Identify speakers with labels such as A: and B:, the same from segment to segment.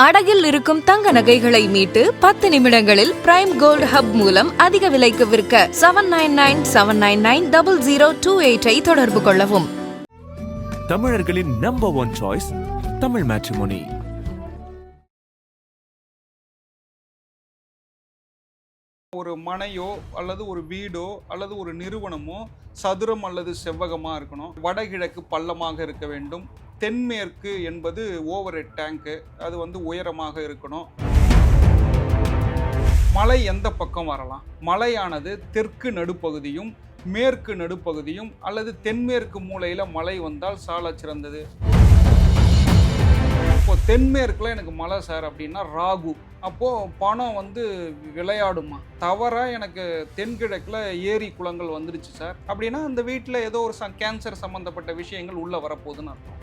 A: அடகில் இருக்கும் தங்க நகைகளை மீட்டு 10 நிமிடங்களில் பிரைம் கோல்ட் ஹப் மூலம் அதிக விலைக்கு விற்க 7997990028 தொடர்பு கொள்ளவும்.
B: தமிழர்களின் நம்பர் 1 சாய்ஸ் தமிழ் மேட்ரிமோனி.
C: ஒரு மனையோ அல்லது ஒரு வீடோ அல்லது ஒரு நிறுவனமோ சதுரம் அல்லது செவ்வகமாக இருக்கணும். வடகிழக்கு பள்ளமாக இருக்க வேண்டும். தென்மேற்கு என்பது ஓவர் ஹெட் டேங்கு, அது உயரமாக இருக்கணும். மலை எந்த பக்கம் வரலாம்? மலையானது தெற்கு நடுப்பகுதியும் மேற்கு நடுப்பகுதியும் அல்லது தென்மேற்கு மூலையில் மலை வந்தால் சால சிறந்தது. இப்போ தென்மேற்குல எனக்கு மலை சார் அப்படின்னா ராகு, அப்போது பணம் விளையாடுமா? தவறா எனக்கு தென்கிழக்கில் ஏரி குளங்கள் வந்துருச்சு சார் அப்படின்னா அந்த வீட்டில் ஏதோ ஒரு கேன்சர் சம்மந்தப்பட்ட விஷயங்கள் உள்ளே வரப்போகுதுன்னு அர்த்தம்.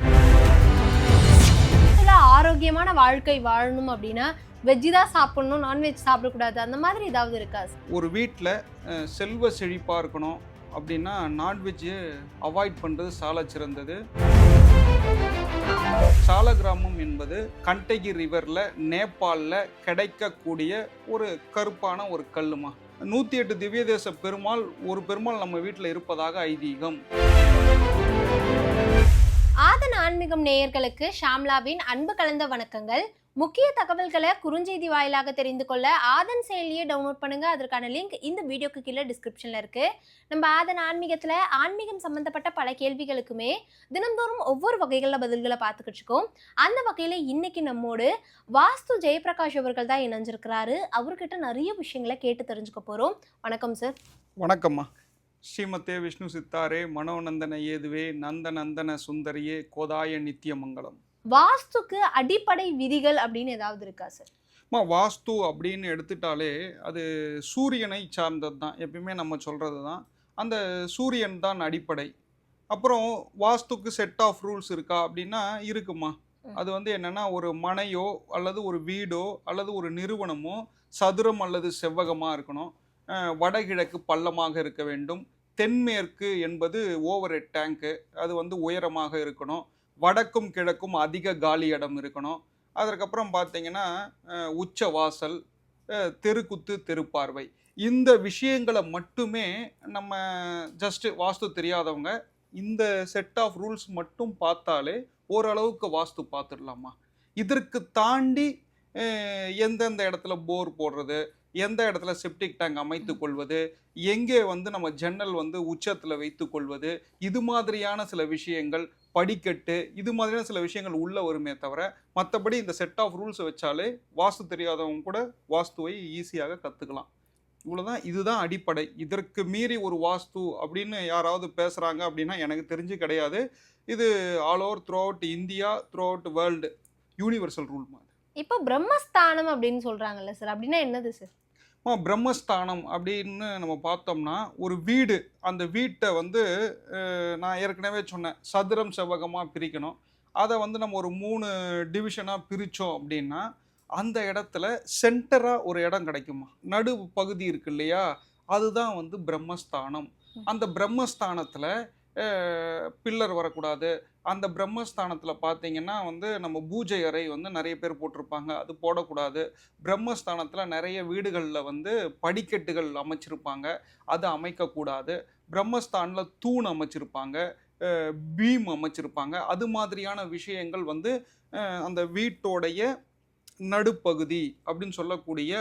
D: ஆரோக்கியமான வாழ்க்கை வாழணும் அப்படின்னா வெஜ்ஜு தான் சாப்பிடணும், நான்வெஜ் சாப்பிடக்கூடாது, அந்த மாதிரி ஏதாவது இருக்கா?
C: ஒரு வீட்டில் செல்வ செழிப்பாக இருக்கணும் அப்படின்னா நான்வெஜ்ஜு அவாய்ட் பண்ணுறது சால சிறந்தது. சால கிராமம் என்பது கண்டகி ரிவரில் நேபாளில் கிடைக்கக்கூடிய ஒரு கருப்பான ஒரு கல்லுமா. 108 திவ்ய தேச பெருமாள், ஒரு பெருமாள் நம்ம வீட்டில் இருப்பதாக ஐதீகம்.
D: ஆதன் ஆன்மீகம் நேயர்களுக்கு ஷாம்லாவின் அன்பு கலந்த வணக்கங்கள். முக்கிய தகவல்களை குறுஞ்செய்தி வாயிலாக தெரிந்து கொள்ள ஆதன் செயலியை டவுன்லோட் பண்ணுங்க. அதற்கான லிங்க் இந்த வீடியோக்கு கீழே டிஸ்கிரிப்ஷன்ல இருக்கு. நம்ம ஆதன் ஆன்மீகத்துல ஆன்மீகம் சம்பந்தப்பட்ட பல கேள்விகளுக்குமே தினந்தோறும் ஒவ்வொரு வகைகளில் பதில்களை பார்த்துக்கிட்டு இருக்கோம். அந்த வகையில இன்னைக்கு நம்மோடு வாஸ்து ஜெயபிரகாஷ் அவர்கள் தான் இணைஞ்சிருக்கிறாரு. அவர்கிட்ட நிறைய விஷயங்களை கேட்டு தெரிஞ்சுக்க போறோம். வணக்கம் சார்.
C: வணக்கம்மா. ஸ்ரீமதே விஷ்ணு சித்தாரே மனோநந்தன ஏதுவே நந்த நந்தன சுந்தரியே கோதாய நித்திய மங்களம்.
D: வாஸ்துக்கு அடிப்படை விதிகள் அப்படின்னு ஏதாவது இருக்கா சார்?
C: வாஸ்து அப்படின்னு எடுத்துட்டாலே அது சூரியனை சார்ந்தது தான். எப்பயுமே நம்ம சொல்கிறது தான், அந்த சூரியன் தான் அடிப்படை. அப்புறம் வாஸ்துக்கு செட் ஆஃப் ரூல்ஸ் இருக்கா அப்படின்னா இருக்குமா. அது என்னென்னா, ஒரு மனையோ அல்லது ஒரு வீடோ அல்லது ஒரு நிறுவனமோ சதுரம் அல்லது செவ்வகமாக இருக்கணும். வடகிழக்கு பள்ளமாக இருக்க வேண்டும். தென்மேற்கு என்பது ஓவர் ஹெட் டேங்கு, அது உயரமாக இருக்கணும். வடக்கும் கிழக்கும் அதிக காலி இடம் இருக்கணும். அதற்கப்புறம் பார்த்தீங்கன்னா உச்ச வாசல், தெருக்குத்து, தெருப்பார்வை, இந்த விஷயங்களை மட்டுமே நம்ம ஜஸ்ட்டு வாஸ்து தெரியாதவங்க இந்த செட் ஆஃப் ரூல்ஸ் மட்டும் பார்த்தாலே ஓரளவுக்கு வாஸ்து பார்த்துடலாமா. இதற்கு தாண்டி எந்தெந்த இடத்துல போர் போடுறது, எந்த இடத்துல செப்டிக் டேங்க் அமைத்து கொள்வது, எங்கே நம்ம ஜன்னல் உச்சத்தில் வைத்து கொள்வது, இது மாதிரியான சில விஷயங்கள், படிக்கட்டு, இது மாதிரியான சில விஷயங்கள் உள்ள வருமே தவிர மற்றபடி இந்த செட் ஆஃப் ரூல்ஸை வச்சாலே வாஸ்து தெரியாதவங்க கூட வாஸ்துவை ஈஸியாக கற்றுக்கலாம். இவ்வளோதான், இதுதான் அடிப்படை. இதற்கு மீறி ஒரு வாஸ்து அப்படின்னு யாராவது பேசுகிறாங்க அப்படின்னா எனக்கு தெரிஞ்சு கிடையாது. இது all over through out India, through out world universal rule மாதிரி.
D: இப்போ பிரம்மஸ்தானம் அப்படின்னு சொல்றாங்கல்ல சார், அப்படின்னா என்னது சார்?
C: பிரம்மஸ்தானம் அப்படின்னு நம்ம பார்த்தோம்னா ஒரு வீடு, அந்த வீட்டை நான் ஏற்கனவே சொன்னேன், சதுரம் செவ்வகமாக பிரிக்கணும். அதை நம்ம ஒரு 3 டிவிஷனாக பிரித்தோம் அப்படின்னா அந்த இடத்துல சென்டராக ஒரு இடம் கிடைக்குமா. நடு பகுதி இருக்கு இல்லையா, அதுதான் பிரம்மஸ்தானம். அந்த பிரம்மஸ்தானத்தில் பில்லர் வரக்கூடாது. அந்த பிரம்மஸ்தானத்தில் பார்த்தீங்கன்னா நம்ம பூஜை அறை நிறைய பேர் போட்டிருப்பாங்க, அது போடக்கூடாது. பிரம்மஸ்தானத்தில் நிறைய வீடுகளில் படிக்கட்டுகள் அமைச்சிருப்பாங்க, அது அமைக்கக்கூடாது. பிரம்மஸ்தானில் தூண் அமைச்சிருப்பாங்க, பீம் அமைச்சிருப்பாங்க. அது மாதிரியான விஷயங்கள் அந்த வீட்டோடைய நடுப்பகுதி அப்படின்னு சொல்லக்கூடிய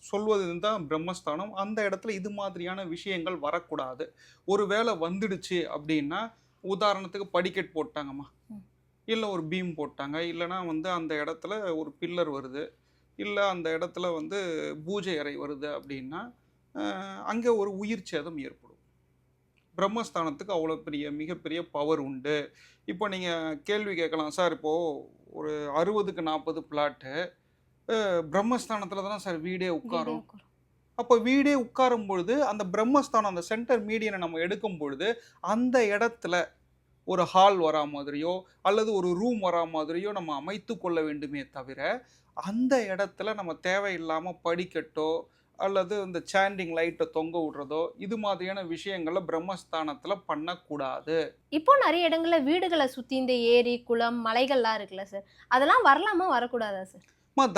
C: சொல்வது தான் பிரம்மஸ்தானம். அந்த இடத்துல இது மாதிரியான விஷயங்கள் வரக்கூடாது. ஒரு வேளை வந்துடுச்சு அப்படின்னா, உதாரணத்துக்கு படிக்கட் போட்டாங்கம்மா, இல்லை ஒரு பீம் போட்டாங்க, இல்லைனா அந்த இடத்துல ஒரு பில்லர் வருது, இல்லை அந்த இடத்துல பூஜை அறை வருது அப்படின்னா அங்கே ஒரு உயிர் சேதம் ஏற்படும். பிரம்மஸ்தானத்துக்கு அவ்வளோ மிகப்பெரிய பவர் உண்டு. இப்போ நீங்கள் கேள்வி கேட்கலாம், சார் இப்போது ஒரு 60க்கு 40 பிளாட்டு பிரம்மஸ்தானத்தில் தானே சார் வீடே உட்காரும். அப்போ வீடே உட்காரும் பொழுது அந்த பிரம்மஸ்தானம், அந்த சென்டர் மீடியனை நம்ம எடுக்கும் பொழுது அந்த இடத்துல ஒரு ஹால் வரா மாதிரியோ அல்லது ஒரு ரூம் வரா மாதிரியோ நம்ம அமைத்து கொள்ள வேண்டுமே தவிர அந்த இடத்துல நம்ம தேவையில்லாமல் படிக்கட்டோ அல்லது இந்த சாண்டிங் லைட்டை தொங்க விடுறதோ இது மாதிரியான விஷயங்களை பிரம்மஸ்தானத்தில் பண்ணக்கூடாது.
D: இப்போ நிறைய இடங்கள்ல வீடுகளை சுத்தி இந்த ஏரி குளம் மலைகள்லாம் இருக்குல்ல சார், அதெல்லாம் வரலாமா வரக்கூடாதா சார்?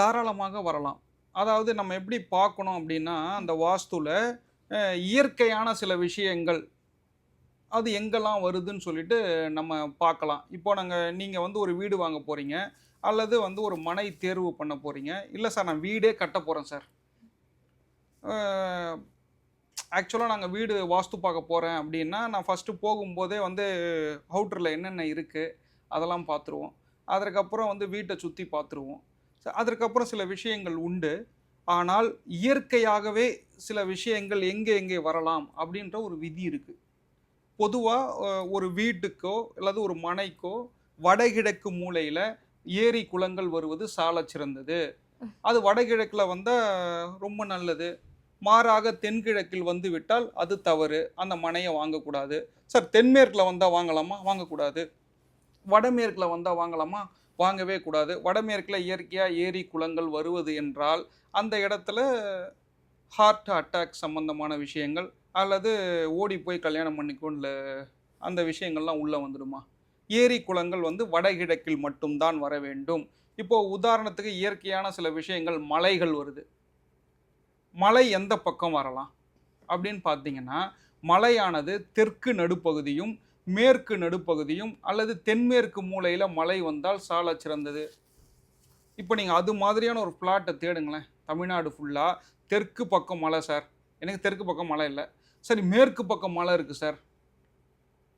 C: தாராளமாக வரலாம். அதாவது நம்ம எப்படி பார்க்கணும் அப்படின்னா, அந்த வாஸ்துல இயற்கையான சில விஷயங்கள் அது எங்கெல்லாம் வருதுன்னு சொல்லிட்டு நம்ம பார்க்கலாம். இப்போ நீங்கள் வந்து ஒரு வீடு வாங்க போகிறீங்க, அல்லது வந்து ஒரு மனை தேர்வு பண்ண போகிறீங்க. இல்லை சார் நான் வீடே கட்ட போகிறேன் சார், ஆக்சுவலாக நாங்கள் வீடு வாஸ்து பார்க்க போகிறேன் அப்படின்னா, நான் ஃபஸ்ட்டு போகும்போதே வந்து அவுட்டரில் என்னென்ன இருக்குது அதெல்லாம் பார்த்துருவோம். அதற்கப்புறம் வந்து வீட்டை சுற்றி பார்த்துருவோம். அதற்கப்புறம் சில விஷயங்கள் உண்டு. ஆனால் இயற்கையாகவே சில விஷயங்கள் எங்கே எங்கே வரலாம் அப்படின்ற ஒரு விதி இருக்குது. பொதுவாக ஒரு வீட்டுக்கோ அல்லது ஒரு மனைக்கோ வடகிழக்கு மூலையில் ஏரி குளங்கள் வருவது சாலச் சிறந்தது. அது வடகிழக்கில் வந்தால் ரொம்ப நல்லது. மாறாக தென்கிழக்கில் வந்து விட்டால் அது தவறு, அந்த மனையை வாங்கக்கூடாது. சார் தென்மேற்கில் வந்தால் வாங்கலாமா? வாங்கக்கூடாது. வடமேற்கில் வந்தால் வாங்கலாமா? வாங்கவே கூடாது. வடமேற்கில் இயற்கையாக ஏரி குளங்கள் வருவது என்றால் அந்த இடத்துல ஹார்ட் அட்டாக் சம்பந்தமான விஷயங்கள் அல்லது ஓடி போய் கல்யாணம் பண்ணிக்கொள்ள அந்த விஷயங்கள்லாம் உள்ளே வந்துடுமா? ஏரி குளங்கள் வந்து வடகிழக்கில் மட்டும்தான் வர வேண்டும். இப்போது உதாரணத்துக்கு இயற்கையான சில விஷயங்கள், மலைகள் வருது. மலை எந்த பக்கம் வரலாம் அப்படின்னு பார்த்தீங்கன்னா, மலையானது தெற்கு நடுப்பகுதியும் மேற்கு நடுப்பகுதியும் அல்லது தென்மேற்கு மூலையில் மலை வந்தால் சால சிறந்தது. இப்போ நீங்கள் அது மாதிரியான ஒரு பிளாட்டை தேடுங்களேன். தமிழ்நாடு ஃபுல்லாக தெற்கு பக்கம் மலை சார், எனக்கு தெற்கு பக்கம் மலை இல்லை, சரி மேற்கு பக்கம் மலை இருக்குது சார்,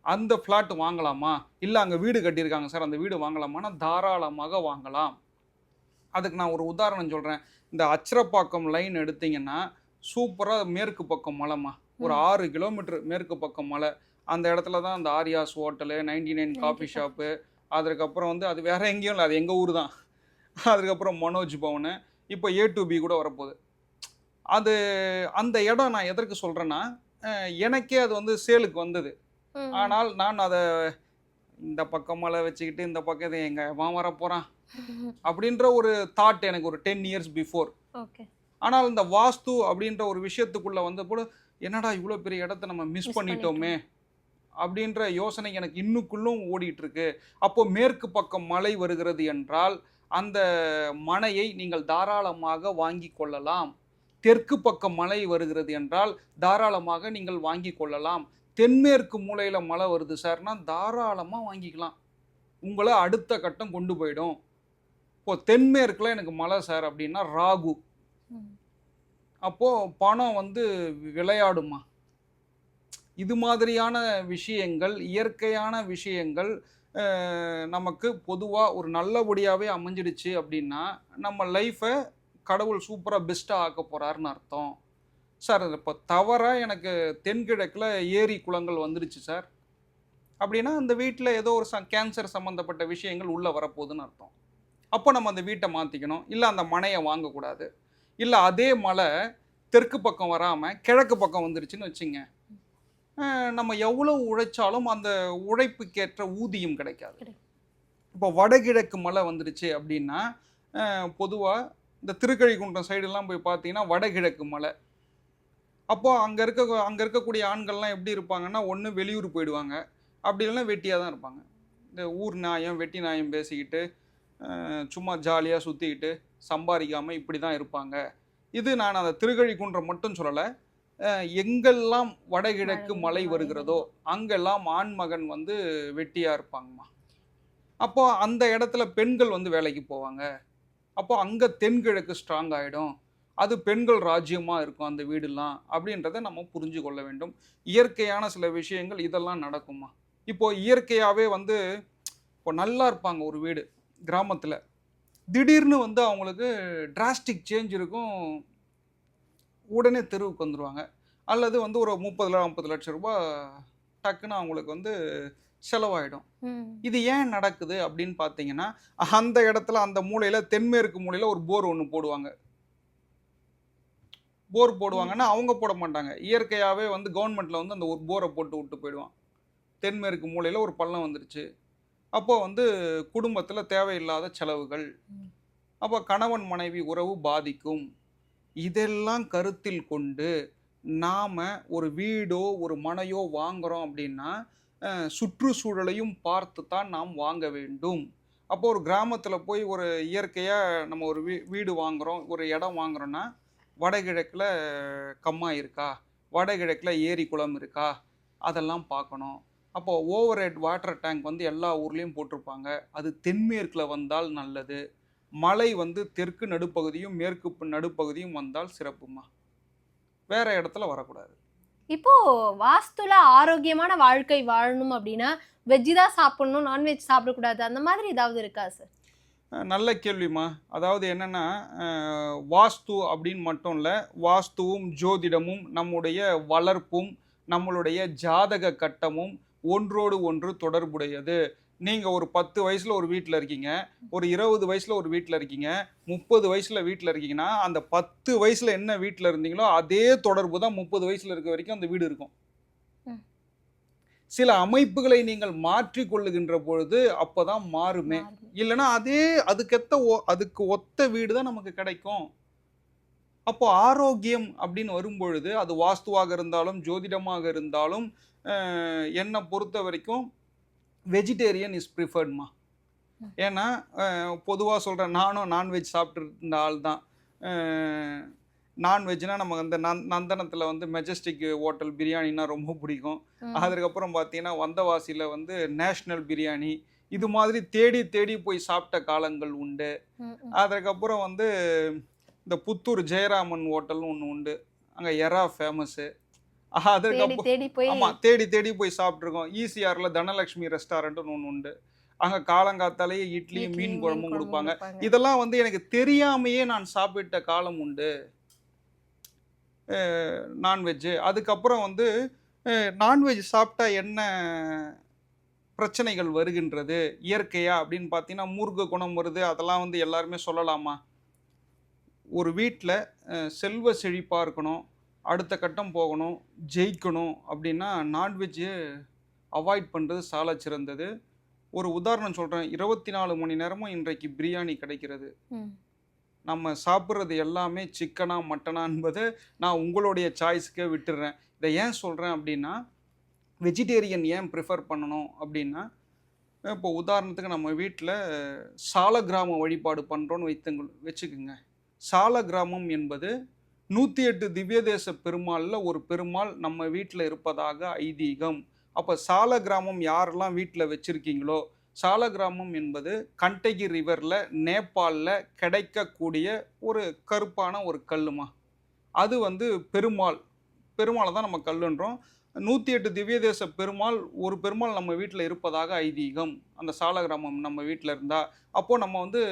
C: அந்த ஃப்ளாட் வாங்கலாமா? இல்லை அங்கே வீடு கட்டியிருக்காங்க சார், அந்த வீடு வாங்கலாமான்னா தாராளமாக வாங்கலாம். அதுக்கு நான் ஒரு உதாரணம் சொல்கிறேன். இந்த அச்சரப்பாக்கம் லைன் எடுத்திங்கன்னா சூப்பராக மேற்கு பக்கம் மலைமா, ஒரு 6 கிலோமீட்டர் மேற்கு பக்கம் மலை. அந்த இடத்துல தான் அந்த ஆரியாஸ் ஹோட்டலு, 99 காஃபி ஷாப்பு, அதுக்கப்புறம் வந்து அது வேறு எங்கேயும் இல்லை, அது எங்கள் ஊர் தான். அதுக்கப்புறம் மனோஜ் பவனு, இப்போ A2B கூட வரப்போகுது. அது அந்த இடம் நான் எதற்கு சொல்கிறேன்னா, எனக்கே அது வந்து சேலுக்கு வந்தது. ஆனால் நான் அதை இந்த பக்கமால வச்சுக்கிட்டு இந்த பக்கம் இதை எங்கள் வர போகிறான் அப்படின்ற ஒரு தாட் எனக்கு ஒரு 10 இயர்ஸ் பிஃபோர். ஆனால் இந்த வாஸ்து அப்படின்ற ஒரு விஷயத்துக்குள்ளே வந்த போது என்னடா இவ்வளோ பெரிய இடத்த நம்ம மிஸ் பண்ணிட்டோமே அப்படின்ற யோசனை எனக்கு இன்னுக்குள்ளும் ஓடிட்டு இருக்கு. அப்போ மேற்கு பக்கம் மலை வருகிறது என்றால் அந்த மனையை நீங்கள் தாராளமாக வாங்கி கொள்ளலாம். தெற்கு பக்கம் மலை வருகிறது என்றால் தாராளமாக நீங்கள் வாங்கி கொள்ளலாம். தென்மேற்கு மூலையில் மழை வருது சார்னா தாராளமாக வாங்கிக்கலாம். உங்களை அடுத்த கட்டம் கொண்டு போயிடும். இப்போ தென்மேற்கில் எனக்கு மழை சார் அப்படின்னா ராகு, அப்போது பணம் வந்து விளையாடுமா? இது மாதிரியான விஷயங்கள், இயற்கையான விஷயங்கள் நமக்கு பொதுவாக ஒரு நல்லபடியாகவே அமைஞ்சிடுச்சு அப்படின்னா நம்ம லைஃப்பை கடவுள் சூப்பராக பெஸ்ட்டாக ஆக்க போகிறாருன்னு அர்த்தம். சார் இப்போ தவறாக எனக்கு தென்கிழக்கில் ஏரி குளங்கள் வந்துடுச்சு சார் அப்படின்னா அந்த வீட்டில் ஏதோ ஒரு கேன்சர் சம்மந்தப்பட்ட விஷயங்கள் உள்ளே வரப்போகுதுன்னு அர்த்தம். அப்போ நம்ம அந்த வீட்டை மாற்றிக்கணும், இல்லை அந்த மனையை வாங்கக்கூடாது. இல்லை அதே மலை தெற்கு பக்கம் வராமல் கிழக்கு பக்கம் வந்துருச்சுன்னு வச்சுங்க, நம்ம எவ்வளோ உழைச்சாலும் அந்த உழைப்புக்கேற்ற ஊதியம் கிடைக்காது. இப்போ வடகிழக்கு மலை வந்துடுச்சு அப்படின்னா பொதுவாக இந்த திருக்கழிக்குன்றம் சைடெல்லாம் போய் பார்த்தீங்கன்னா வடகிழக்கு மலை. அப்போது அங்கே இருக்கக்கூடிய ஆண்கள்லாம் எப்படி இருப்பாங்கன்னா, ஒன்று வெளியூர் போயிடுவாங்க, அப்படி இல்லைன்னா வெட்டியாக தான் இருப்பாங்க. இந்த ஊர் நியாயம் வெட்டி நியாயம் பேசிக்கிட்டு சும்மா ஜாலியாக சுற்றிக்கிட்டு சம்பாதிக்காமல் இப்படி தான் இருப்பாங்க. இது நான் அந்த திருக்கழிக்குன்றம் மட்டும் சொல்லலை, எங்கெல்லாம் வடகிழக்கு மலை வருகிறதோ அங்கெல்லாம் ஆண்மகன் வந்து வெட்டியாக இருப்பாங்கம்மா. அப்போது அந்த இடத்துல பெண்கள் வந்து வேலைக்கு போவாங்க. அப்போ அங்கே தென்கிழக்கு ஸ்ட்ராங் ஆகிடும், அது பெண்கள் ராஜ்யமாக இருக்கும் அந்த வீடுலாம் அப்படின்றத நம்ம புரிஞ்சு கொள்ள வேண்டும். இயற்கையான சில விஷயங்கள் இதெல்லாம் நடக்குமா? இப்போது இயற்கையாகவே வந்து இப்போ நல்லா இருப்பாங்க ஒரு வீடு கிராமத்தில், திடீர்னு வந்து அவங்களுக்கு டிராஸ்டிக் சேஞ்ச் இருக்கும், உடனே தெருவுக்கு வந்துடுவாங்க. அல்லது வந்து ஒரு 30-40 லட்சம் ரூபாய் டக்குன்னு அவங்களுக்கு வந்து செலவாயிடும். இது ஏன் நடக்குது அப்படின்னு பார்த்தீங்கன்னா, அந்த இடத்துல அந்த மூலையில் தென்மேற்கு மூலையில் ஒரு போர் ஒன்று போடுவாங்க. போர் போடுவாங்கன்னா அவங்க போட மாட்டாங்க, இயற்கையாகவே வந்து கவர்மெண்ட்டில் வந்து அந்த ஒரு போரை போட்டு விட்டு போயிடுவான். தென்மேற்கு மூலையில் ஒரு பள்ளம் வந்துருச்சு, அப்போது வந்து குடும்பத்தில் தேவையில்லாத செலவுகள், அப்போ கணவன் மனைவி உறவு பாதிக்கும். இதெல்லாம் கருத்தில் கொண்டு நாம் ஒரு வீடோ ஒரு மனையோ வாங்குகிறோம் அப்படின்னா சுற்றுச்சூழலையும் பார்த்து தான் நாம் வாங்க வேண்டும். அப்போ ஒரு கிராமத்தில் போய் ஒரு இயற்கையாக நம்ம ஒரு வீடு வாங்குகிறோம், ஒரு இடம் வாங்குகிறோன்னா வடகிழக்கில் கம்மாய் இருக்கா, வடகிழக்கில் ஏரி குளம் இருக்கா, அதெல்லாம் பார்க்கணும். அப்போ ஓவர் ஹெட் வாட்டர் டேங்க் வந்து எல்லா ஊர்லேயும் போட்டிருப்பாங்க. அது தென்மேற்கில் வந்தால் நல்லது. மழை வந்து தெற்கு நடுப்பகுதியும் மேற்கு நடுப்பகுதியும் வந்தால் சிறப்புமா, வேற இடத்துல வரக்கூடாது.
D: இப்போ வாஸ்துல ஆரோக்கியமான வாழ்க்கை வாழணும் அப்படின்னா வெஜ்ஜு தான் சாப்பிடணும், நான்வெஜ் சாப்பிடக்கூடாது, அந்த மாதிரி ஏதாவது இருக்கா சார்?
C: நல்ல கேள்விமா. அதாவது என்னென்னா, வாஸ்து அப்படின்னு மட்டும் இல்லை, வாஸ்துவும் ஜோதிடமும் நம்முடைய வளர்ப்பும் நம்மளுடைய ஜாதக கட்டமும் ஒன்றோடு ஒன்று தொடர்புடையது. நீங்கள் ஒரு 10 வயசில் ஒரு வீட்டில் இருக்கீங்க, ஒரு 20 வயசில் ஒரு வீட்டில் இருக்கீங்க, 30 வயசில் வீட்டில் இருக்கீங்கன்னா அந்த 10 வயசில் என்ன வீட்டில் இருந்தீங்களோ அதே தொடர்பு தான் 30 வயசில் இருக்க வரைக்கும் அந்த வீடு இருக்கும். சில அமைப்புகளை நீங்கள் மாற்றி கொள்ளுகின்ற பொழுது அப்போதான் மாறுமே. இல்லைன்னா அதுக்கு ஒத்த வீடு தான் நமக்கு கிடைக்கும். அப்போ ஆரோக்கியம் அப்படின்னு வரும்பொழுது அது வாஸ்துவாக இருந்தாலும் ஜோதிடமாக இருந்தாலும் என்னை பொறுத்த வரைக்கும் வெஜிடேரியன் இஸ் ப்ரிஃபர்ட்மா. ஏன்னா பொதுவாக சொல்கிறேன், நானும் நான்வெஜ் சாப்பிட்டு இருந்த ஆள் தான். நான்வெஜ்னால் நமக்கு அந்த நந்தனத்தில் வந்து மெஜஸ்டிக் ஹோட்டல் பிரியாணின்னா ரொம்ப பிடிக்கும். அதுக்கப்புறம் பார்த்தீங்கன்னா வந்தவாசியில் வந்து நேஷ்னல் பிரியாணி, இது மாதிரி தேடி தேடி போய் சாப்பிட்ட காலங்கள் உண்டு. அதுக்கப்புறம் வந்து இந்த புத்தூர் ஜெயராமன் ஹோட்டல்னு ஒன்று உண்டு, அங்கே எறா ஃபேமஸ்ஸு. அதுக்கப்புறம் ஆமாம், தேடி தேடி போய் சாப்பிட்ருக்கோம். ஈசிஆரில் தனலட்சுமி ரெஸ்டாரண்ட்டுன்னு ஒன்று உண்டு, அங்கே காலங்காத்தாலேயே இட்லியும் மீன் குழம்பும் கொடுப்பாங்க. இதெல்லாம் வந்து எனக்கு தெரியாமையே நான் சாப்பிட்ட காலம் உண்டு நான்வெஜ்ஜு. அதுக்கப்புறம் வந்து நான்வெஜ் சாப்பிட்டா என்ன பிரச்சனைகள் வருகின்றது இயற்கையா அப்படின்னு பார்த்தீங்கன்னா மூர்க்க குணம் வருது, அதெல்லாம் வந்து எல்லாருமே சொல்லலாமா? ஒரு வீட்டில் செல்வ செழிப்பாக இருக்கணும், அடுத்த கட்டம் போகணும், ஜெயிக்கணும் அப்படின்னா நான்வெஜ்ஜு அவாய்ட் பண்ணுறது சால சிறந்தது. ஒரு உதாரணம் சொல்கிறேன், 24 மணி நேரமும் இன்றைக்கு பிரியாணி கிடைக்கிறது. நம்ம சாப்பிட்றது எல்லாமே சிக்கனா மட்டனா என்பது நான் உங்களுடைய சாய்ஸுக்கே விட்டுடுறேன். இதை ஏன் சொல்கிறேன் அப்படின்னா, வெஜிடேரியன் ஏன் ப்ரிஃபர் பண்ணணும் அப்படின்னா, இப்போ உதாரணத்துக்கு நம்ம வீட்டில் சால கிராம வழிபாடு பண்ணுறோன்னு வச்சுக்குங்க. சால கிராமம் என்பது 108 திவ்யதேச பெருமாளில் ஒரு பெருமாள் நம்ம வீட்டில் இருப்பதாக ஐதீகம். அப்போ சால கிராமம் யாரெல்லாம் வீட்டில் வச்சுருக்கீங்களோ, சால கிராமம் என்பது கண்டகி ரிவரில் நேபாளில் கிடைக்கக்கூடிய ஒரு கருப்பான ஒரு கல்லுமா. அது வந்து பெருமாளை தான் நம்ம கல்லுன்றோம். 108 திவ்யதேச பெருமாள் ஒரு பெருமாள் நம்ம வீட்டில் இருப்பதாக ஐதீகம். அந்த சால கிராமம் நம்ம வீட்டில் இருந்தால் அப்போது நம்ம வந்து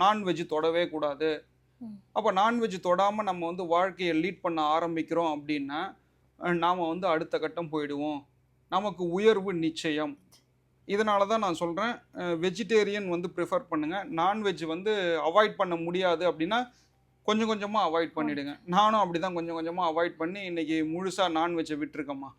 C: நான்வெஜ் தொடவே கூடாது. அப்போ நான்வெஜ் தொடாமல் நம்ம வந்து வாழ்க்கையை லீட் பண்ண ஆரம்பிக்கிறோம் அப்படின்னா நாம் வந்து அடுத்த கட்டம் போயிடுவோம், நமக்கு உயர்வு நிச்சயம். இதனால தான் நான் சொல்கிறேன், வெஜிடேரியன் வந்து ப்ரிஃபர் பண்ணுங்கள். நான்வெஜ் வந்து அவாய்ட் பண்ண முடியாது அப்படின்னா கொஞ்சம் கொஞ்சமாக அவாய்ட் பண்ணிவிடுங்க. நானும் அப்படி தான் கொஞ்சம் கொஞ்சமாக அவாய்ட் பண்ணி இன்றைக்கி முழுசாக நான்வெஜ்ஜை விட்டுருக்கேம்மா.